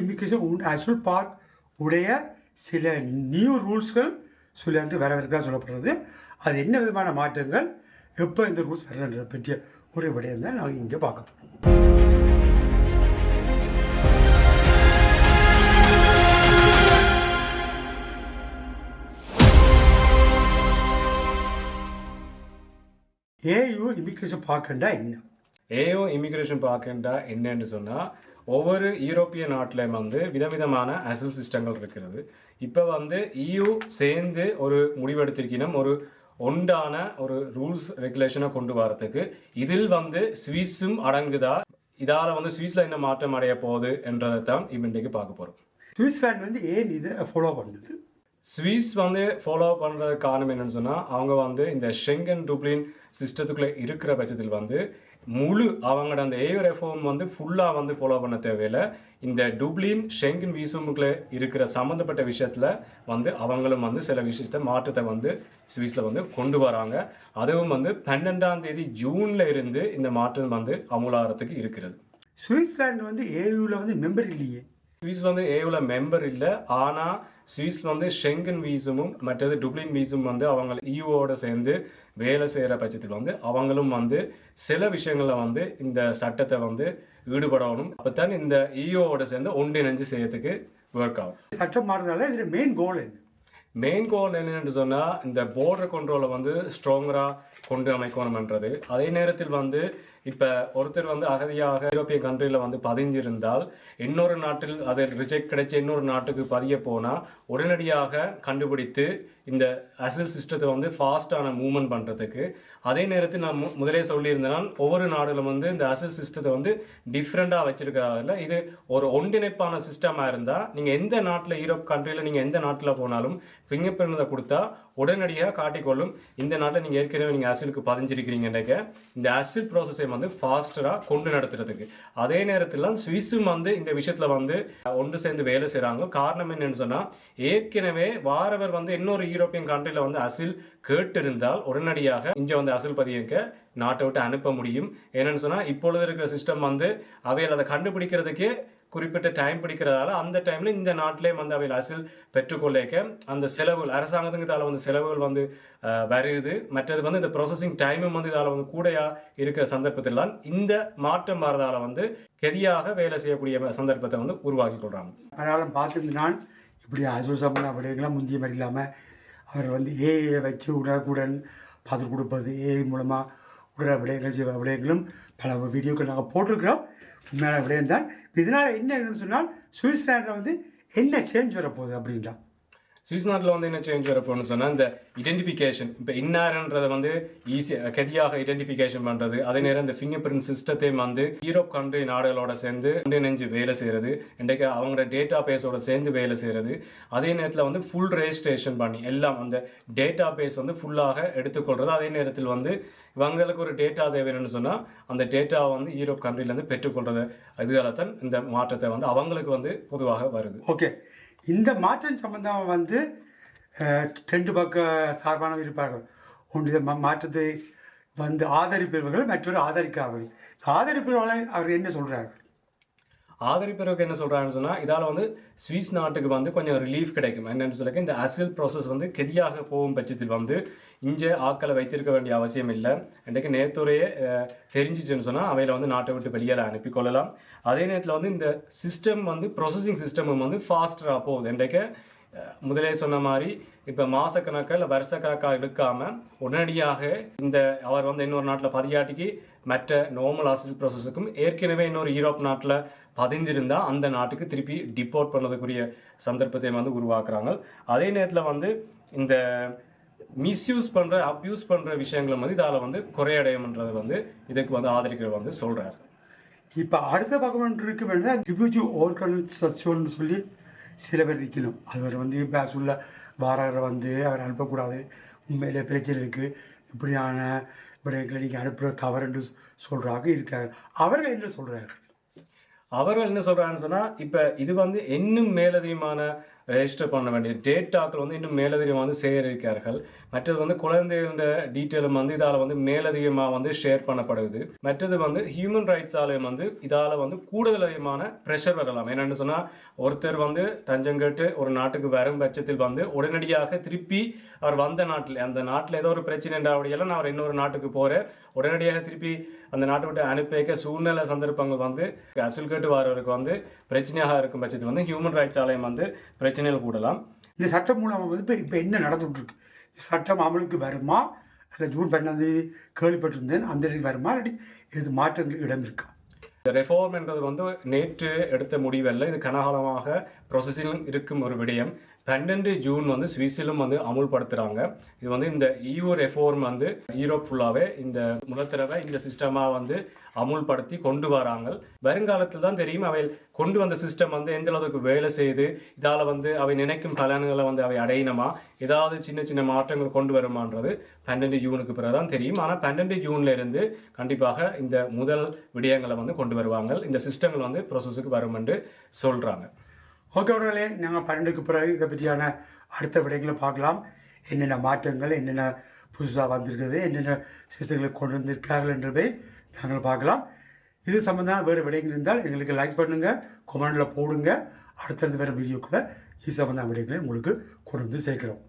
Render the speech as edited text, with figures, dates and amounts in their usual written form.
Immigration அசுல் park உடைய சில new ரூல்ஸ்கள் சொல்லிட்டு வரவிருக்கா சொல்லப்படுறது. அது என்ன விதமான மாற்றங்கள், எப்போ இந்த ரூல்ஸ் வரன்றதை பற்றிய ஒரு விடயம் தான் நாங்கள் இங்கே பார்க்க போகிறோம். ஏயு இமிக்ரேஷன் பார்க்கண்டா என்ன? ஏயோ இமிக்ரேஷன் பார்க்கண்டா என்னன்னு சொன்னால், ஒவ்வொரு யூரோப்பிய நாட்டிலையும் வந்து விதவிதமான அசல் சிஸ்டங்கள் இருக்கிறது. இப்போ வந்து EU சேர்ந்து ஒரு முடிவெடுத்திருக்கணும், ஒரு ஒன்றான ஒரு ரூல்ஸ் ரெகுலேஷனை கொண்டு வரதுக்கு. இதில் வந்து ஸ்விஸும் அடங்குதா, இதால் வந்து ஸ்விஸில் என்ன மாற்றம் அடைய போகுது என்றதை தான் இன்றைக்கு பார்க்க போகிறோம். சுவிட்சர்லாந்து வந்து ஏன் இதை ஃபாலோ பண்ணுது? ஸ்விஸ் வந்து ஃபாலோ பண்ணுறது காரணம் என்னன்னு சொன்னால், அவங்க வந்து இந்த ஷெங்கன் டுப்ளின் சிஸ்டத்துக்குள்ளே இருக்கிற பட்சத்தில் வந்து முழு அவங்களோட அந்த ஏயோ ரெஃபார்ம் வந்து ஃபுல்லாக வந்து ஃபாலோ பண்ண தேவையில்லை. இந்த டுப்ளின் ஷெங்கன் வீசுமுக்குள்ளே இருக்கிற சம்மந்தப்பட்ட விஷயத்தில் வந்து அவங்களும் வந்து சில விஷயத்தை மாற்றத்தை வந்து ஸ்விஸில் வந்து கொண்டு வராங்க. அதுவும் வந்து 12ஆம் தேதி ஜூனில் இருந்து இந்த மாற்றம் வந்து அமுலாகிறதுக்கு இருக்கிறது. சுவிட்சர்லாந்து வந்து ஏயுவில் வந்து மெம்பர் இல்லையே. ஸ்விஸ் வந்து ஏவில் மெம்பர் இல்லை, ஆனால் ஸ்விஸ் வந்து ஷெங்கன் வீசமும் மற்றது டுப்ளின் வீசும் வந்து அவங்க EUவோட சேர்ந்து வேலை செய்கிற பட்சத்தில் வந்து அவங்களும் வந்து சில விஷயங்களில் வந்து இந்த சட்டத்தை வந்து ஈடுபடணும். அப்போ தான் இந்த EUவோட சேர்ந்து ஒன்றிணைஞ்சு செய்யறதுக்கு ஒர்க் ஆகும். சட்டம் மாறுறதால இதில் மெயின் கோல் என்ன? மெயின் கோல் என்னென்னு சொன்னால், இந்த பார்டர் கண்ட்ரோலை வந்து ஸ்ட்ராங்கராக கொண்டு அமைக்கணும்ன்றது. அதே நேரத்தில் வந்து இப்போ ஒருத்தர் வந்து அகதியாக யூரோப்பிய கண்ட்ரியில் வந்து பதிஞ்சிருந்தால் இன்னொரு நாட்டில் அதை ரிஜெக்ட் கிடைச்ச இன்னொரு நாட்டுக்கு பதிய போனால் உடனடியாக கண்டுபிடித்து இந்த அசில் சிஸ்டத்தை வந்து ஃபாஸ்டான மூவ்மெண்ட் பண்ணுறதுக்கு. அதே நேரத்தில் நான் முதலே சொல்லியிருந்தேன், ஒவ்வொரு நாடுகளும் வந்து இந்த அசில் சிஸ்டத்தை வந்து டிஃப்ரெண்ட்டாக வச்சிருக்கிறதில்ல. இது ஒரு ஒன்றிணைப்பான சிஸ்டமாக இருந்தால் நீங்கள் எந்த நாட்டில் யூரோப் கண்ட்ரியில் நீங்கள் எந்த நாட்டில் போனாலும் ஃபிங்கர் பிரிண்டை கொடுத்தா உடனடியாக காட்டிக்கொள்ளும் இந்த நாட்டில் நீங்கள் ஏற்கனவே நீங்கள் அசிலுக்கு பதிஞ்சிருக்கிறீங்கன்னாக்க இந்த அசில் ப்ராசஸை வந்து ஃபாஸ்டராக கொண்டு நடத்துறதுக்கு. அதே நேரத்தில் ஸ்விஸும் வந்து இந்த விஷயத்தில் வந்து ஒன்று சேர்ந்து வேலை செய்கிறாங்க. காரணம் என்னன்னு சொன்னால், ஏற்கனவே வாரவர் வந்து இன்னொரு யூரோப்பியன் கண்ட்ரியில் வந்து அசில் கேட்டிருந்தால் உடனடியாக இங்கே வந்து அசில் பதியங்க நாட்டை விட்டு அனுப்ப முடியும். என்னன்னு சொன்னால், இப்பொழுது இருக்கிற சிஸ்டம் வந்து அவையில் அதை கண்டுபிடிக்கிறதுக்கே குறிப்பிட்ட டைம் பிடிக்கிறதால அந்த டைமில் இந்த நாட்டிலே வந்து அவையில் அசில் பெற்றுக்கொள்ளைக்க அந்த செலவுகள் அரசாங்கத்துக்கு இதால் வந்து செலவுகள் வந்து வருது. மற்றது வந்து இந்த ப்ராசஸிங் டைமும் வந்து இதால் வந்து கூடையா இருக்கிற சந்தர்ப்பத்திலாம் இந்த மாற்றம் வரதால வந்து கெதியாக வேலை செய்யக்கூடிய சந்தர்ப்பத்தை வந்து உருவாக்கி கொள்கிறாங்க. அதனால் பார்த்துருந்து நான் இப்படி அசுசமான விடயங்களாம் முந்திய மாதிரி இல்லாமல் அவர் வந்து ஏஐ வச்சு உடனுக்குடன் பார்த்து கொடுப்பது, ஏஐ மூலமாக உடனே விடயங்களும் பல வீடியோக்கள் நாங்கள் போட்டிருக்கிறோம். உண்மையான விடயம் தான். இதனால் என்னன்னு சொன்னால், சுவிட்சர்லாண்டில் வந்து என்ன சேஞ்ச் வரப்போகுது அப்படின்லாம். சுவிஸ் நாட்டில் வந்து என்ன சேஞ்ச் வரப்போன்னு சொன்னால், இந்த ஐடென்டிஃபிகேஷன் இப்போ இன்னாருன்றதை வந்து ஈஸியாக கதியாக ஐடென்டிஃபிகேஷன் பண்ணுறது. அதே நேரம் இந்த ஃபிங்கர் பிரிண்ட் சிஸ்டத்தையும் வந்து யூரோப் கண்ட்ரி நாடுகளோட சேர்ந்து நெஞ்சு வேலை செய்கிறது, இன்றைக்கு அவங்களோட டேட்டா பேஸோட சேர்ந்து வேலை செய்கிறது. அதே நேரத்தில் வந்து ஃபுல் ரெஜிஸ்ட்ரேஷன் பண்ணி எல்லாம் அந்த டேட்டா பேஸ் வந்து ஃபுல்லாக எடுத்துக்கொள்கிறது. அதே நேரத்தில் வந்து இவங்களுக்கு ஒரு டேட்டா தேவைன்னு சொன்னால் அந்த டேட்டாவை வந்து யூரோப் கண்ட்ரிலேருந்து பெற்றுக்கொள்றது. அதுகால தான் இந்த மாற்றத்தை வந்து அவங்களுக்கு வந்து பொதுவாக வருது. ஓகே, இந்த மாற்றம் சம்பந்தமாக வந்து 2 பக்க சார்பானவர் இருப்பார்கள். ஒன்று மாற்றத்தை வந்து ஆதரிப்பவர்கள், மற்றொரு ஆதரிக்காதவர்கள். ஆதரிப்பவர்கள் அவர் என்ன சொல்கிறார்கள்? ஆதரிப்பவருக்கு என்ன சொல்கிறாங்கன்னு சொன்னால், இதால் வந்து ஸ்விஸ் நாட்டுக்கு வந்து கொஞ்சம் ரிலீஃப் கிடைக்கும். என்னென்னு சொல்லிக்க, இந்த அசில் ப்ராசஸ் வந்து கெதியாக போகும் பட்சத்தில் வந்து இங்கே ஆக்களை வைத்திருக்க வேண்டிய அவசியம் இல்லை. இன்றைக்கு நேரத்துறையே தெரிஞ்சிச்சுன்னு சொன்னால் அவையில் வந்து நாட்டை விட்டு வெளியில் அனுப்பிக்கொள்ளலாம். அதே நேரத்தில் வந்து இந்த சிஸ்டம் வந்து ப்ராசஸிங் சிஸ்டமும் வந்து ஃபாஸ்டராக போகுது. இன்றைக்கு முதலே சொன்ன மாதிரி இப்போ மாதக்கணக்காக இல்லை வருஷக்கணக்காக எடுக்காமல் உடனடியாக இந்த அவர் வந்து இன்னொரு நாட்டில் பதியாட்டிக்கு மற்ற நார்மல் அசில் ப்ராசஸுக்கும் ஏற்கனவே இன்னொரு யூரோப் நாட்டில் பதிந்திருந்தால் அந்த நாட்டுக்கு திருப்பி டிப்போர்ட் பண்ணதுக்குரிய சந்தர்ப்பத்தை வந்து உருவாக்குறாங்க. அதே நேரத்தில் வந்து இந்த மிஸ்யூஸ் பண்ணுற அப்யூஸ் பண்ணுற விஷயங்களும் வந்து இதால் வந்து குறையடையும்ன்றது வந்து இதுக்கு வந்து ஆதரிக்கிற வந்து சொல்கிறார். இப்போ அடுத்த பக்கம் இருக்க வேண்டிய ரிஃப்யூஜி ஆர்கனைசேஷன் சொல்லி சில பேர் இருக்கணும். அவர் வந்து இப்போ சொல்ல வாரரை வந்து அவர் அனுப்பக்கூடாது, உண்மையிலே பிரச்சனை இருக்குது, இப்படியான விடயங்களை நீங்கள் அனுப்புகிற தவறு என்று சொல்கிறாங்க இருக்காங்க. அவர்கள் என்ன சொல்கிறார்கள்? அவர்கள் என்ன சொல்றாங்கன்னு சொன்னா இப்ப இது வந்து இன்னும் மேலதிகமான ரெஜிஸ்டர் பண்ண வேண்டிய டேட்டாக்கள் வந்து இன்னும் மேலதிகமாக வந்து சேகரிக்கிறார்கள். மற்றது வந்து குழந்தைகளோட டீட்டெயிலும் வந்து இதால் வந்து மேலதிகமாக வந்து ஷேர் பண்ணப்படுது. மற்றது வந்து ஹியூமன் ரைட்ஸ் ஆலயம் வந்து இதால் வந்து கூடுதலான ப்ரெஷர் வரலாம். என்னென்னு சொன்னால் ஒருத்தர் வந்து தஞ்சம் கேட்டு ஒரு நாட்டுக்கு வரும் பட்சத்தில் வந்து உடனடியாக திருப்பி அவர் வந்த நாட்டில் அந்த நாட்டில் ஏதோ ஒரு பிரச்சனை அப்படியெல்லாம் நான் அவர் இன்னொரு நாட்டுக்கு போகிறேன் உடனடியாக திருப்பி அந்த நாட்டை விட்டு அனுப்பி வைக்க சூழ்நிலை சந்தர்ப்பங்கள் வந்து அசில் கேட்டு வரவருக்கு வந்து பிரச்சனையாக இருக்கும் பட்சத்தில் வந்து ஹியூமன் ரைட்ஸ் ஆலயம் வந்து பிரச்சனைகள் கூடலாம். இந்த சட்டம் மூலம் வந்து இப்போ என்ன நடந்துகிட்ருக்கு, சட்டம் அமலுக்கு வருமா இல்லை ஜூன் 12 கேள்விப்பட்டிருந்தேன் அந்த இடத்துக்கு வருமா இல்லாட்டி இது மாற்றங்களுக்கு இடம் இருக்கா? இந்த ரெஃபார்ம் என்றது வந்து நேற்று எடுத்த முடிவல்ல, இது கனகாலமாக ப்ரொசஸிங் இருக்கும் ஒரு விடயம். 12 ஜூன் வந்து சுவிஸிலும் வந்து அமுல்படுத்துகிறாங்க. இது வந்து இந்த EU ரெஃபார்ம் வந்து யூரோப் ஃபுல்லாகவே இந்த முதற்தடவை இந்த சிஸ்டமாக வந்து அமுல்படுத்தி கொண்டு வராங்க. வருங்காலத்தில் தான் தெரியும் அவை கொண்டு வந்த சிஸ்டம் வந்து எந்த அளவுக்கு வேலை செய்து இதால் வந்து அவை நினைக்கும் பலன்களை வந்து அவை அடையணுமா ஏதாவது சின்ன சின்ன மாற்றங்கள் கொண்டு வருமானது 12 ஜூனுக்கு பிறகு தான் தெரியும். ஆனால் 12 ஜூன்ல இருந்து கண்டிப்பாக இந்த முதல் விடயங்களை வந்து கொண்டு வருவாங்க. இந்த சிஸ்டங்கள் வந்து ப்ரொசஸுக்கு வரும் என்று சொல்கிறாங்க. ஓகே உடனே நாங்கள் 12க்கு பிறகு இதை பற்றியான அடுத்த விடயங்களை பார்க்கலாம். என்னென்ன மாற்றங்கள் என்னென்ன புதுசாக வந்திருக்குது என்னென்ன சிஸ்டங்களை கொண்டு வந்திருக்கார்கள் என்றதை நாங்கள் பார்க்கலாம். இது சம்மந்தமாக வேறு விடயங்கள் இருந்தால் எங்களுக்கு லைக் பண்ணுங்கள், கமெண்டில் போடுங்க. அடுத்தடுத்து வேறு வீடியோக்குள்ளே இது சம்மந்தமான விடயங்களை உங்களுக்கு கொண்டு வந்து சேர்க்குறோம்.